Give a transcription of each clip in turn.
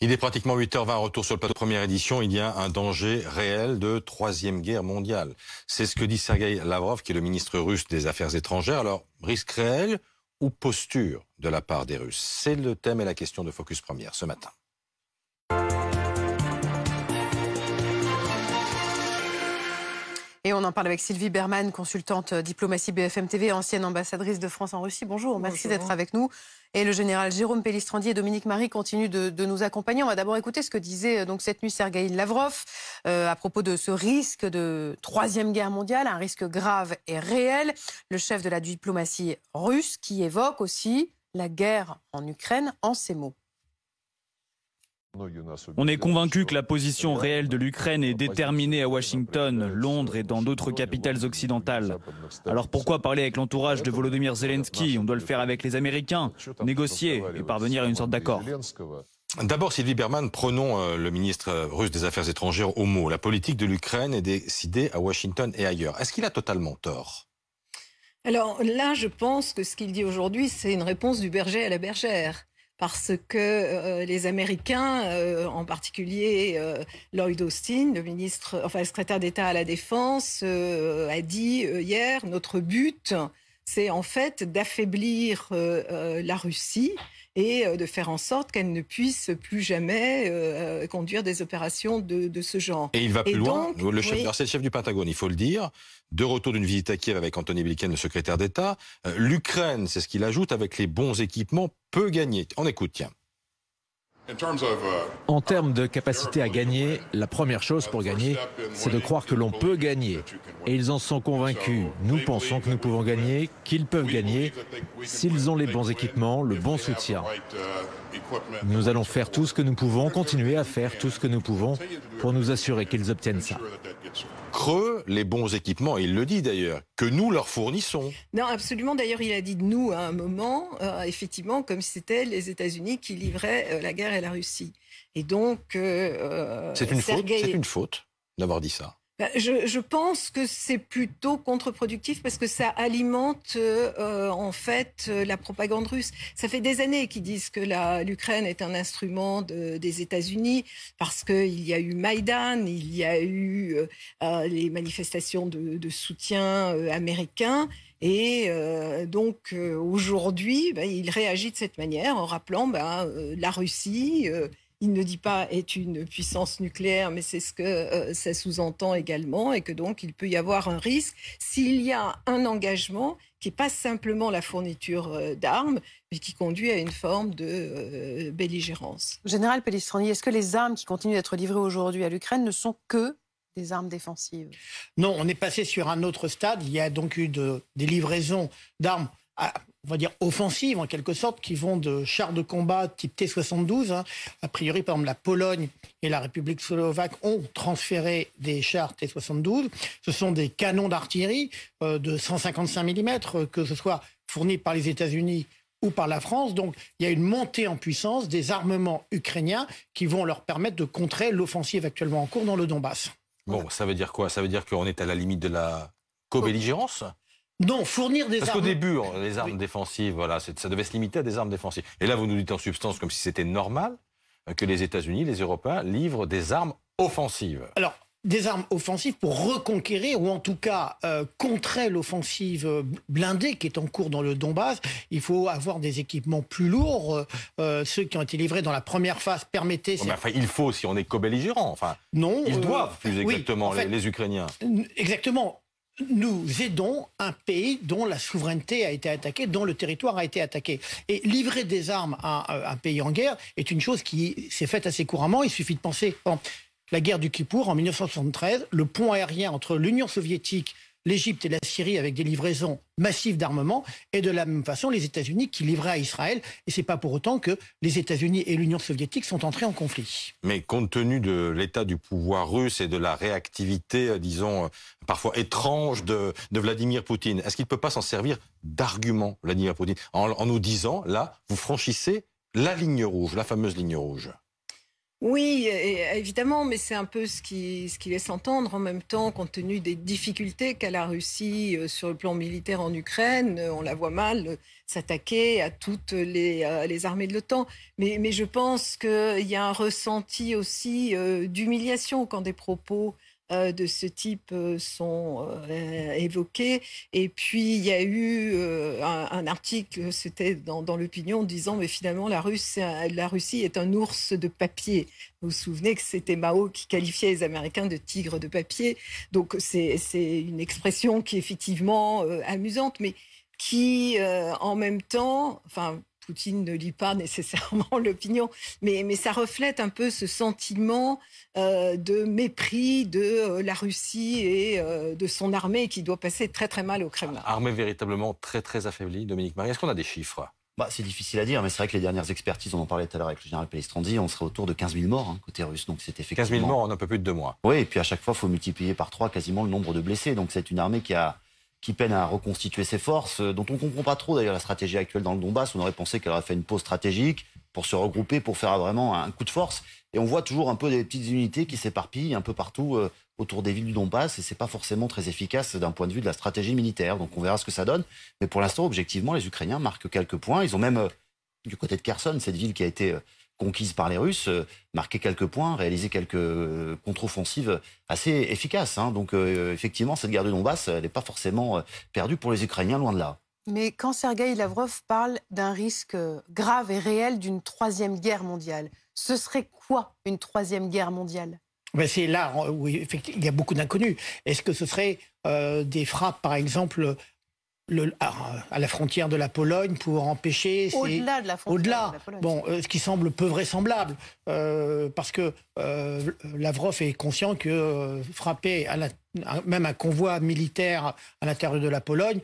Il est pratiquement 8h20, retour sur le plateau de première édition. Il y a un danger réel de troisième guerre mondiale. C'est ce que dit Sergueï Lavrov, qui est le ministre russe des Affaires étrangères. Alors, risque réel ou posture de la part des Russes? C'est le thème et la question de Focus Première ce matin. Et on en parle avec Sylvie Bermann, consultante diplomatie BFM TV, ancienne ambassadrice de France en Russie. Bonjour, merci d'être avec nous. Et le général Jérôme Pellistrandier et Dominique Marie continuent de nous accompagner. On va d'abord écouter ce que disait donc cette nuit Sergueï Lavrov à propos de ce risque de troisième guerre mondiale, un risque grave et réel. Le chef de la diplomatie russe qui évoque aussi la guerre en Ukraine en ces mots. On est convaincu que la position réelle de l'Ukraine est déterminée à Washington, Londres et dans d'autres capitales occidentales. Alors pourquoi parler avec l'entourage de Volodymyr Zelensky? On doit le faire avec les Américains, négocier et parvenir à une sorte d'accord. D'abord, Sylvie Bermann, prenons le ministre russe des Affaires étrangères au mot. La politique de l'Ukraine est décidée à Washington et ailleurs. Est-ce qu'il a totalement tort? Alors là, je pense que ce qu'il dit aujourd'hui, c'est une réponse du berger à la bergère. Parce que les Américains, en particulier Lloyd Austin, le secrétaire d'État à la Défense, a dit hier, notre but, c'est en fait d'affaiblir la Russie et de faire en sorte qu'elle ne puisse plus jamais conduire des opérations de ce genre. Et il va plus loin, c'est le chef du Pentagone, il faut le dire. De retour d'une visite à Kiev avec Antony Blinken, le secrétaire d'État. L'Ukraine, c'est ce qu'il ajoute, avec les bons équipements, peut gagner. On écoute, tiens. En termes de capacité à gagner, la première chose pour gagner, c'est de croire que l'on peut gagner. Et ils en sont convaincus. Nous pensons que nous pouvons gagner, qu'ils peuvent gagner, s'ils ont les bons équipements, le bon soutien. Nous allons faire tout ce que nous pouvons, continuer à faire tout ce que nous pouvons pour nous assurer qu'ils obtiennent ça. Creux, les bons équipements, il le dit d'ailleurs, que nous leur fournissons. Non, absolument. D'ailleurs, il a dit de nous à un moment, effectivement, comme si c'était les États-Unis qui livraient la guerre à la Russie. Et donc, c'est une faute d'avoir dit ça. Je pense que c'est plutôt contre-productif parce que ça alimente en fait la propagande russe. Ça fait des années qu'ils disent que l'Ukraine est un instrument des États-Unis parce qu'il y a eu Maïdan, il y a eu les manifestations de soutien américain. Et donc aujourd'hui, il réagit de cette manière en rappelant la Russie... il ne dit pas est une puissance nucléaire, mais c'est ce que ça sous-entend également, et que donc il peut y avoir un risque s'il y a un engagement qui n'est pas simplement la fourniture d'armes, mais qui conduit à une forme de belligérance. Général Pellistrandier, est-ce que les armes qui continuent d'être livrées aujourd'hui à l'Ukraine ne sont que des armes défensives? Non, on est passé sur un autre stade. Il y a donc eu des livraisons d'armes, on va dire offensives en quelque sorte, qui vont de chars de combat type T-72. A priori, par exemple, la Pologne et la République slovaque ont transféré des chars T-72. Ce sont des canons d'artillerie de 155 mm, que ce soit fournis par les États-Unis ou par la France. Donc, il y a une montée en puissance des armements ukrainiens qui vont leur permettre de contrer l'offensive actuellement en cours dans le Donbass. Bon, ça veut dire quoi? Ça veut dire qu'on est à la limite de la co-belligérance? Non, fournir des armes... Parce qu'au début, les armes défensives, voilà, ça devait se limiter à des armes défensives. Et là, vous nous dites en substance, comme si c'était normal, que les États-Unis, les Européens, livrent des armes offensives. Alors, des armes offensives pour reconquérir, ou en tout cas contrer l'offensive blindée qui est en cours dans le Donbass. Il faut avoir des équipements plus lourds. Ceux qui ont été livrés dans la première phase permettaient... il faut, si on est co-belligérant. Enfin, non, ils doivent, plus exactement, oui, en fait, les Ukrainiens. Exactement. Nous aidons un pays dont la souveraineté a été attaquée, dont le territoire a été attaqué. Et livrer des armes à un pays en guerre est une chose qui s'est faite assez couramment. Il suffit de penser à la guerre du Kippour en 1973, le pont aérien entre l'Union soviétique, l'Égypte et la Syrie avec des livraisons massives d'armement, et de la même façon les États-Unis qui livraient à Israël. Et c'est pas pour autant que les États-Unis et l'Union soviétique sont entrés en conflit. Mais compte tenu de l'état du pouvoir russe et de la réactivité, disons, parfois étrange de Vladimir Poutine, est-ce qu'il ne peut pas s'en servir d'argument, Vladimir Poutine, en nous disant, là, vous franchissez la ligne rouge, la fameuse ligne rouge? Oui, évidemment, mais c'est un peu ce qui laisse entendre en même temps, compte tenu des difficultés qu'a la Russie sur le plan militaire en Ukraine. On la voit mal s'attaquer à toutes les armées de l'OTAN. Mais je pense qu'il y a un ressenti aussi d'humiliation quand des propos de ce type sont évoqués. Et puis, il y a eu un article, c'était dans l'Opinion, disant mais finalement, la Russie est un ours de papier. Vous vous souvenez que c'était Mao qui qualifiait les Américains de tigres de papier. Donc, c'est une expression qui est effectivement amusante, mais qui, en même temps... Poutine ne lit pas nécessairement l'Opinion, mais ça reflète un peu ce sentiment de mépris de la Russie et de son armée qui doit passer très très mal au Kremlin. Armée véritablement très très affaiblie, Dominique Marie. Est-ce qu'on a des chiffres ? C'est difficile à dire, mais c'est vrai que les dernières expertises, on en parlait tout à l'heure avec le général Pellistrandi, on serait autour de 15 000 morts côté russe. Donc c'est effectivement... 15 000 morts en un peu plus de 2 mois. Oui, et puis à chaque fois, il faut multiplier par 3 quasiment le nombre de blessés. Donc c'est une armée qui peine à reconstituer ses forces, dont on ne comprend pas trop d'ailleurs la stratégie actuelle dans le Donbass. On aurait pensé qu'elle aurait fait une pause stratégique pour se regrouper, pour faire vraiment un coup de force. Et on voit toujours un peu des petites unités qui s'éparpillent un peu partout autour des villes du Donbass. Et c'est pas forcément très efficace d'un point de vue de la stratégie militaire. Donc on verra ce que ça donne. Mais pour l'instant, objectivement, les Ukrainiens marquent quelques points. Ils ont même, du côté de Kherson, cette ville qui a été conquise par les Russes, marqué quelques points, réalisé quelques contre-offensives assez efficaces. Donc effectivement, cette guerre du Donbass, elle n'est pas forcément perdue pour les Ukrainiens, loin de là. Mais quand Sergueï Lavrov parle d'un risque grave et réel d'une 3e guerre mondiale, ce serait quoi une 3e guerre mondiale ? C'est là où effectivement, il y a beaucoup d'inconnus. Est-ce que ce serait des frappes, par exemple, à la frontière de la Pologne pour empêcher... Au-delà de la frontière de la Pologne. Ce qui semble peu vraisemblable, parce que Lavrov est conscient que frapper même un convoi militaire à l'intérieur de la Pologne,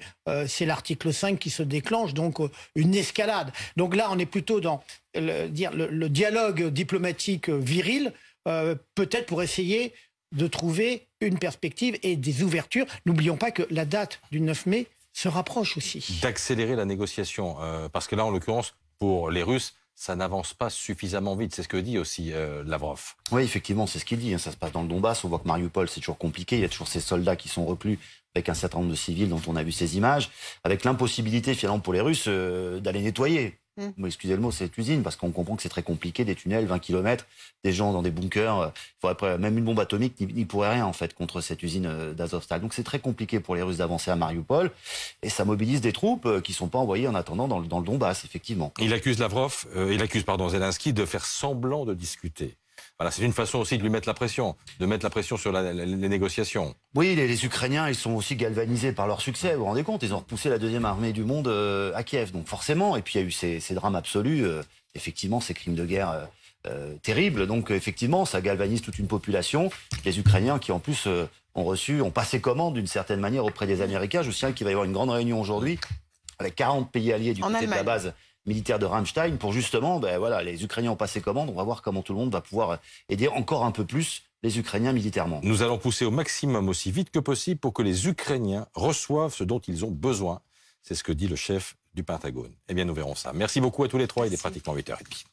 c'est l'article 5 qui se déclenche, donc une escalade. Donc là, on est plutôt dans le dialogue diplomatique viril, peut-être pour essayer de trouver une perspective et des ouvertures. N'oublions pas que la date du 9 mai se rapproche aussi. D'accélérer la négociation, parce que là, en l'occurrence, pour les Russes, ça n'avance pas suffisamment vite. C'est ce que dit aussi Lavrov. Oui, effectivement, c'est ce qu'il dit. Ça se passe dans le Donbass. On voit que Mariupol, c'est toujours compliqué. Il y a toujours ces soldats qui sont reclus avec un certain nombre de civils dont on a vu ces images, avec l'impossibilité finalement pour les Russes d'aller nettoyer. Excusez le mot, cette usine, parce qu'on comprend que c'est très compliqué, des tunnels, 20 km, des gens dans des bunkers, même une bombe atomique n'y pourrait rien en fait contre cette usine d'Azovstal. Donc c'est très compliqué pour les Russes d'avancer à Mariupol, et ça mobilise des troupes qui ne sont pas envoyées en attendant dans le Donbass, effectivement. Il accuse Zelensky de faire semblant de discuter. Voilà, c'est une façon aussi de lui mettre la pression, de mettre la pression sur les négociations. Oui, les Ukrainiens, ils sont aussi galvanisés par leur succès, vous vous rendez compte, ils ont repoussé la 2e armée du monde à Kiev, donc forcément, et puis il y a eu ces drames absolus, effectivement, ces crimes de guerre terribles, donc effectivement, ça galvanise toute une population, les Ukrainiens qui en plus ont passé commande d'une certaine manière auprès des Américains. Je vous signale qu'il va y avoir une grande réunion aujourd'hui avec 40 pays alliés du côté de la base militaire de Ramstein pour justement, les Ukrainiens ont passé commande. On va voir comment tout le monde va pouvoir aider encore un peu plus les Ukrainiens militairement. Nous allons pousser au maximum aussi vite que possible pour que les Ukrainiens reçoivent ce dont ils ont besoin. C'est ce que dit le chef du Pentagone. Eh bien, nous verrons ça. Merci beaucoup à tous les trois. Il est pratiquement 8h30.